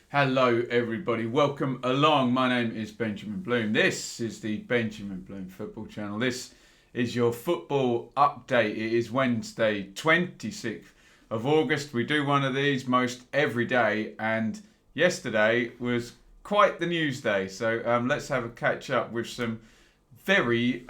Hello everybody, welcome along. My name is Benjamin Bloom. This is the Benjamin Bloom Football Channel. This is your football update. It is Wednesday, 26th of August. We do one of these most every day, and yesterday was quite the news day. So let's have a catch up with some very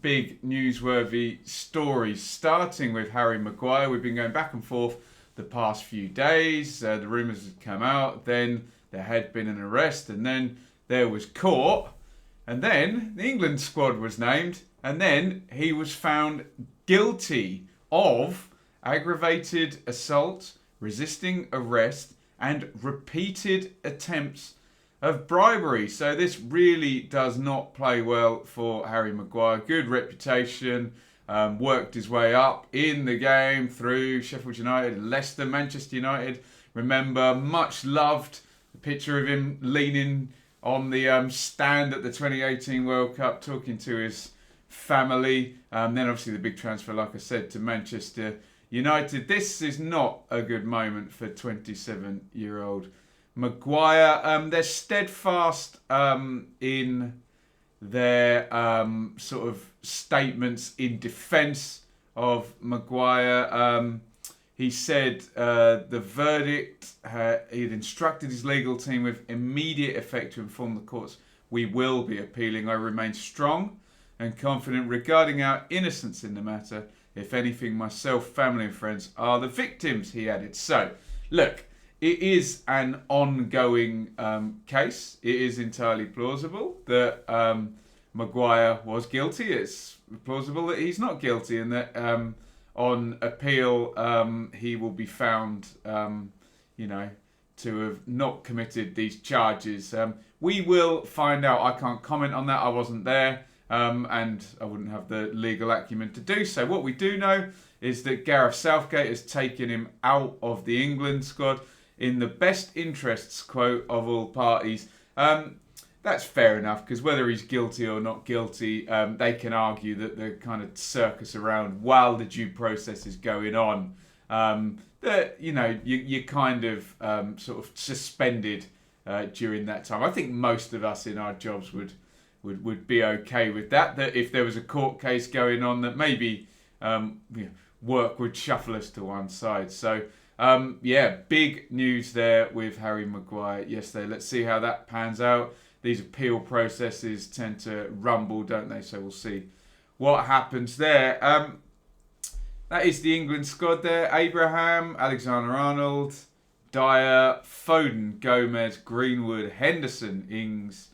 big newsworthy stories, starting with Harry Maguire. We've been going back and forth the past few days. The rumours had come out, then there had been an arrest, and then there was court, and then the England squad was named, and then he was found guilty of aggravated assault, resisting arrest, and repeated attempts of bribery. So this really does not play well for Harry Maguire. Good reputation. Worked his way up in the game through Sheffield United, Leicester, Manchester United. Remember, much loved the picture of him leaning on the stand at the 2018 World Cup, talking to his family. Then obviously the big transfer, like I said, to Manchester United. This is not a good moment for 27-year-old Maguire. They're steadfast in their sort of statements in defence of Maguire. He said the verdict, he'd instructed his legal team with immediate effect to inform the courts, "We will be appealing. I remain strong and confident regarding our innocence in the matter. If anything, myself, family and friends are the victims," he added. So, look, it is an ongoing case. It is entirely plausible that Maguire was guilty. It's plausible that he's not guilty, and that on appeal he will be found, to have not committed these charges. We will find out. I can't comment on that. I wasn't there, and I wouldn't have the legal acumen to do so. What we do know is that Gareth Southgate has taken him out of the England squad in the best interests, quote, of all parties. That's fair enough, because whether he's guilty or not guilty, they can argue that the kind of circus around while the due process is going on, that you're kind of sort of suspended during that time. I think most of us in our jobs would be okay with that. That if there was a court case going on, that maybe work would shuffle us to one side. So big news there with Harry Maguire yesterday. Let's see how that pans out. These appeal processes tend to rumble, don't they? So we'll see what happens there. That is the England squad there. Abraham, Alexander-Arnold, Dyer, Foden, Gomez, Greenwood, Henderson, Ings,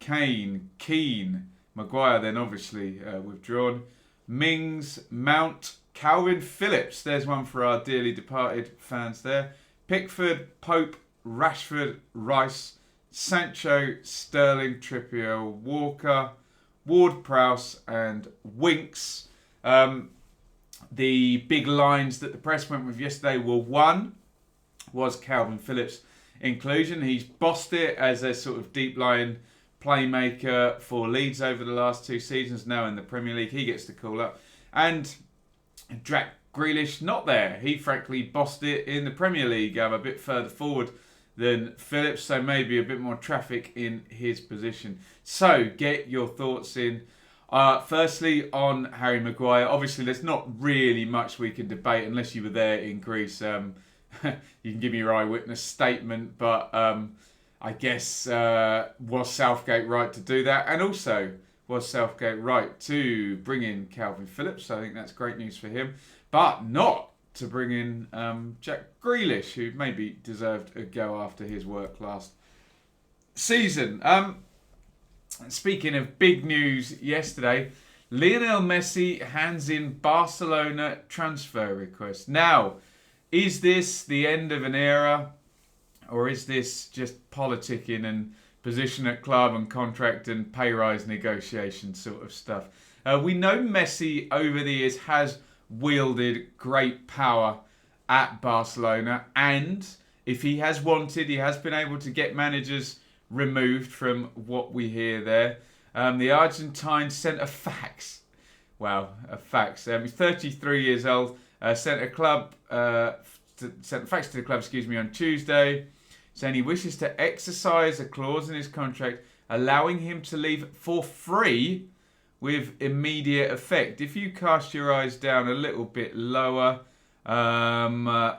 Kane, Keane, Maguire then obviously withdrawn, Mings, Mount, Calvin Phillips. There's one for our dearly departed fans there. Pickford, Pope, Rashford, Rice, Sancho, Sterling, Trippier, Walker, Ward-Prowse and Winks. The big lines that the press went with yesterday were, one was Calvin Phillips' inclusion. He's bossed it as a sort of deep line playmaker for Leeds over the last two seasons. Now in the Premier League, he gets to call up. And Jack Grealish, not there. He frankly bossed it in the Premier League, a bit further forward than Phillips, so maybe a bit more traffic in his position. So get your thoughts in. Firstly, on Harry Maguire, obviously there's not really much we can debate unless you were there in Greece. You can give me your eyewitness statement, but I guess was Southgate right to do that? And also, was Southgate right to bring in Calvin Phillips? I think that's great news for him, but not to bring in Jack Grealish, who maybe deserved a go after his work last season. Speaking of big news yesterday, Lionel Messi hands in Barcelona transfer request. Now, is this the end of an era, or is this just politicking and position at club and contract and pay rise negotiation sort of stuff? We know Messi over the years has wielded great power at Barcelona, and if he has wanted, he has been able to get managers removed from what we hear there. The Argentine sent a fax. Wow, a fax. He's 33 years old. Sent a fax to the club, on Tuesday. saying he wishes to exercise a clause in his contract allowing him to leave for free with immediate effect. If you cast your eyes down a little bit lower, a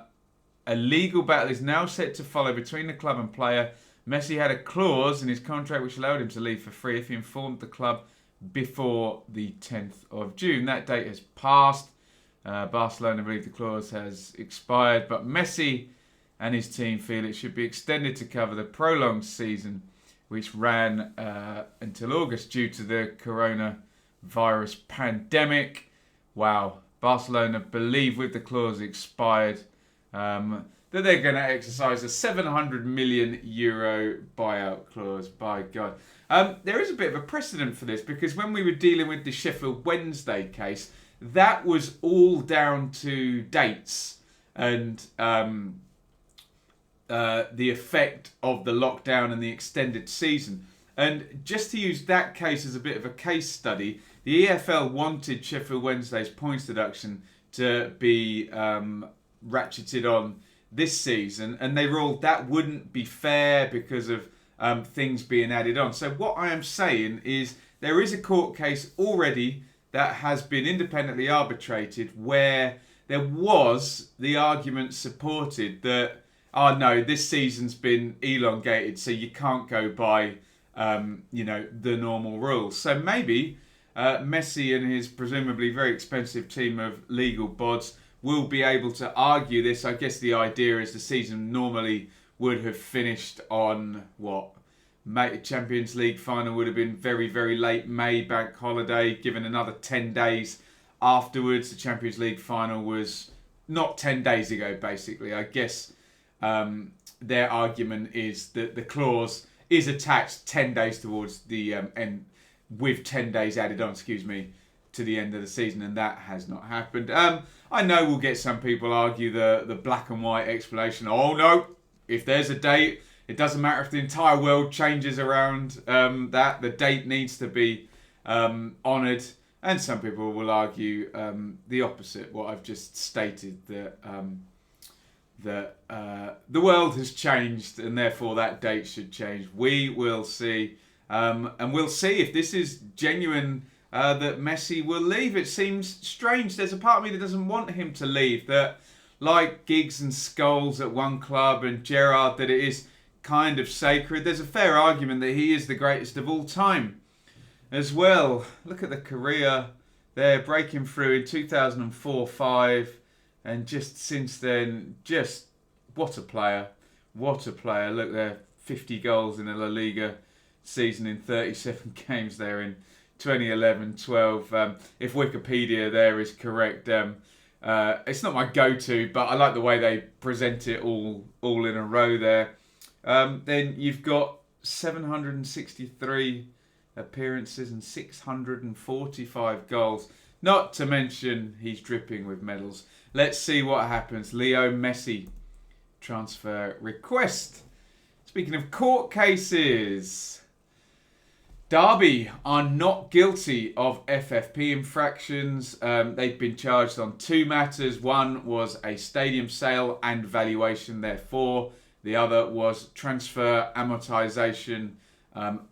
legal battle is now set to follow between the club and player. Messi had a clause in his contract which allowed him to leave for free if he informed the club before the 10th of June. That date has passed. Barcelona believe the clause has expired, but Messi and his team feel it should be extended to cover the prolonged season, which ran until August due to the coronavirus pandemic. Wow. Barcelona believe with the clause expired that they're going to exercise a €700 million buyout clause. By God. There is a bit of a precedent for this because when we were dealing with the Sheffield Wednesday case, that was all down to dates and the effect of the lockdown and the extended season. And just to use that case as a bit of a case study, the EFL wanted Sheffield Wednesday's points deduction to be ratcheted on this season, and they ruled that wouldn't be fair because of things being added on. So what I am saying is there is a court case already that has been independently arbitrated where there was the argument supported that, oh no, this season's been elongated, so you can't go by, the normal rules. So maybe Messi and his presumably very expensive team of legal bods will be able to argue this. I guess the idea is the season normally would have finished on Champions League final would have been very, very late May, bank holiday, given another 10 days afterwards. The Champions League final was not 10 days ago, basically. I guess their argument is that the clause is attached 10 days towards the end, with 10 days added on, to the end of the season, and that has not happened. I know we'll get some people argue the black and white explanation. Oh no, if there's a date, it doesn't matter if the entire world changes around that. The date needs to be honoured. And some people will argue the opposite, what I've just stated, that the world has changed and therefore that date should change. We will see. And we'll see if this is genuine that Messi will leave. It seems strange. There's a part of me that doesn't want him to leave. That, like Giggs and Scholes at one club and Gerrard, that it is kind of sacred. There's a fair argument that he is the greatest of all time as well. Look at the career there, breaking through in 2004-05, and just since then, just what a player. What a player. Look there, 50 goals in a La Liga season in 37 games there in 2011-12. If Wikipedia there is correct, it's not my go-to, but I like the way they present it all in a row there. Then you've got 763 appearances and 645 goals. Not to mention he's dripping with medals. Let's see what happens. Leo Messi transfer request. Speaking of court cases, Derby are not guilty of FFP infractions. They've been charged on two matters. One was a stadium sale and valuation, therefore. The other was transfer amortisation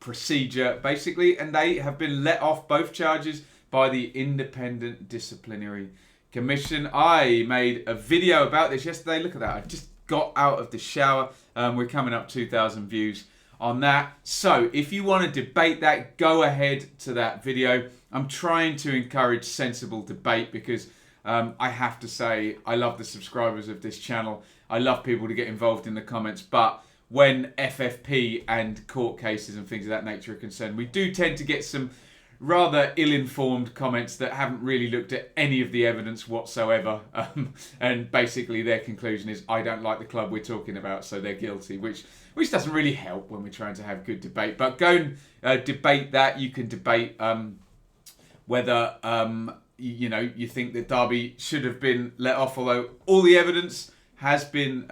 procedure, basically. And they have been let off both charges by the Independent Disciplinary Commission. I made a video about this yesterday. Look at that. I just got out of the shower. We're coming up 2,000 views on that. So if you want to debate that, go ahead to that video. I'm trying to encourage sensible debate because I have to say I love the subscribers of this channel. I love people to get involved in the comments, but when FFP and court cases and things of that nature are concerned, we do tend to get some rather ill-informed comments that haven't really looked at any of the evidence whatsoever. And basically their conclusion is, I don't like the club we're talking about, so they're guilty, which doesn't really help when we're trying to have good debate. But go and debate that. You can debate whether you think that Derby should have been let off, although all the evidence has been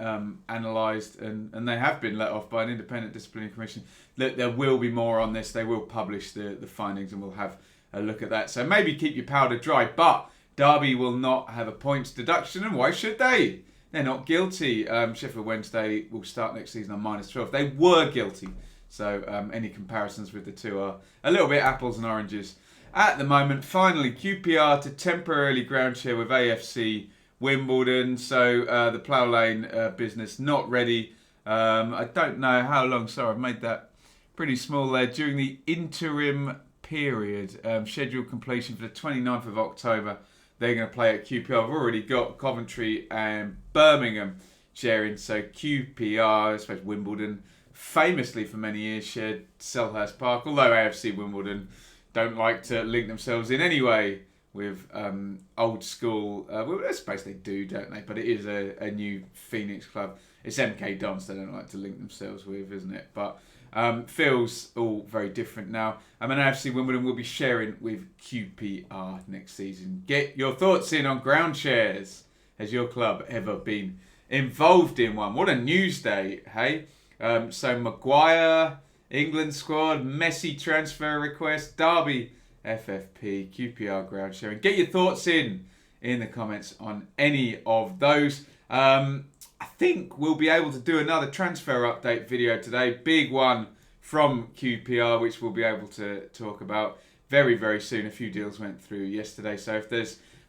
analysed and they have been let off by an independent disciplinary commission. There will be more on this. They will publish the findings and we'll have a look at that. So maybe keep your powder dry. But Derby will not have a points deduction, and why should they? they're not guilty. Sheffield Wednesday will start next season on -12. They were guilty. So any comparisons with the two are a little bit apples and oranges at the moment. Finally, QPR to temporarily ground share with AFC Wimbledon. So the Plough Lane business not ready. I don't know how long. Sorry, I've made that pretty small there. During the interim period, scheduled completion for the 29th of October. They're going to play at QPR. I've already got Coventry and Birmingham sharing. So QPR, especially Wimbledon, famously for many years shared Selhurst Park, although AFC Wimbledon don't like to link themselves in any way with old school, well, I suppose they do, don't they? But it is a new Phoenix club. It's MK Dons they don't like to link themselves with, isn't it? But feels all very different now. I mean, AFC Wimbledon will be sharing with QPR next season. Get your thoughts in on ground shares. Has your club ever been involved in one? What a news day, hey? So Maguire, England squad, Messi transfer request, Derby FFP, QPR ground sharing. Get your thoughts in the comments on any of those. I think we'll be able to do another transfer update video today. Big one from QPR, which we'll be able to talk about very, very soon. A few deals went through yesterday. So if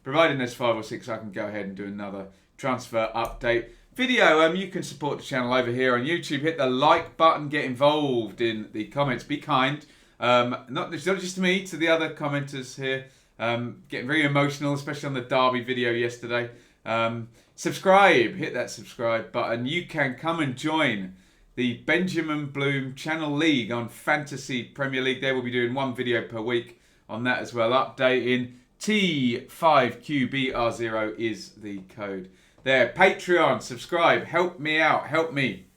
providing there's 5 or 6, I can go ahead and do another transfer update video. You can support the channel over here on YouTube. Hit the like button. Get involved in the comments. Be kind. Not just to me, to the other commenters here. Getting very emotional, especially on the Derby video yesterday. Subscribe. Hit that subscribe button. You can come and join the Benjamin Bloom Channel League on Fantasy Premier League. There we'll be doing one video per week on that as well. Updating. T5QBR0 is the code. There, Patreon, subscribe, help me out, help me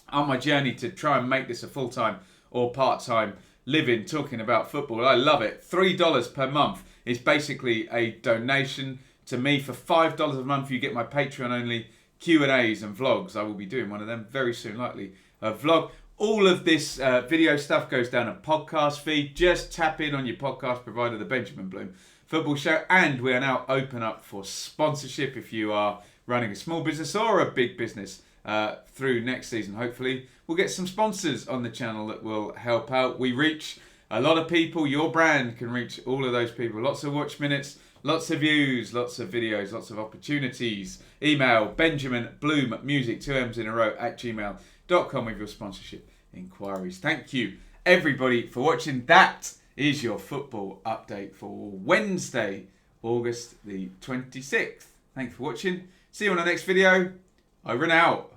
on my journey to try and make this a full-time or part-time living talking about football. I love it. $3 per month is basically a donation to me. For $5 a month, you get my Patreon-only Q&As and vlogs. I will be doing one of them very soon, likely a vlog. All of this video stuff goes down a podcast feed. Just tap in on your podcast provider, the Benjamin Bloom Football Show. And we are now open up for sponsorship if you are running a small business or a big business through next season. Hopefully we'll get some sponsors on the channel that will help out. We reach a lot of people. Your brand can reach all of those people. Lots of watch minutes, lots of views, lots of videos, lots of opportunities. Email benjaminbloommusic, 2 M's in a row, @gmail.com with your sponsorship inquiries. Thank you everybody for watching. That is your football update for Wednesday, August the 26th. Thanks for watching. See you on the next video. Over and out.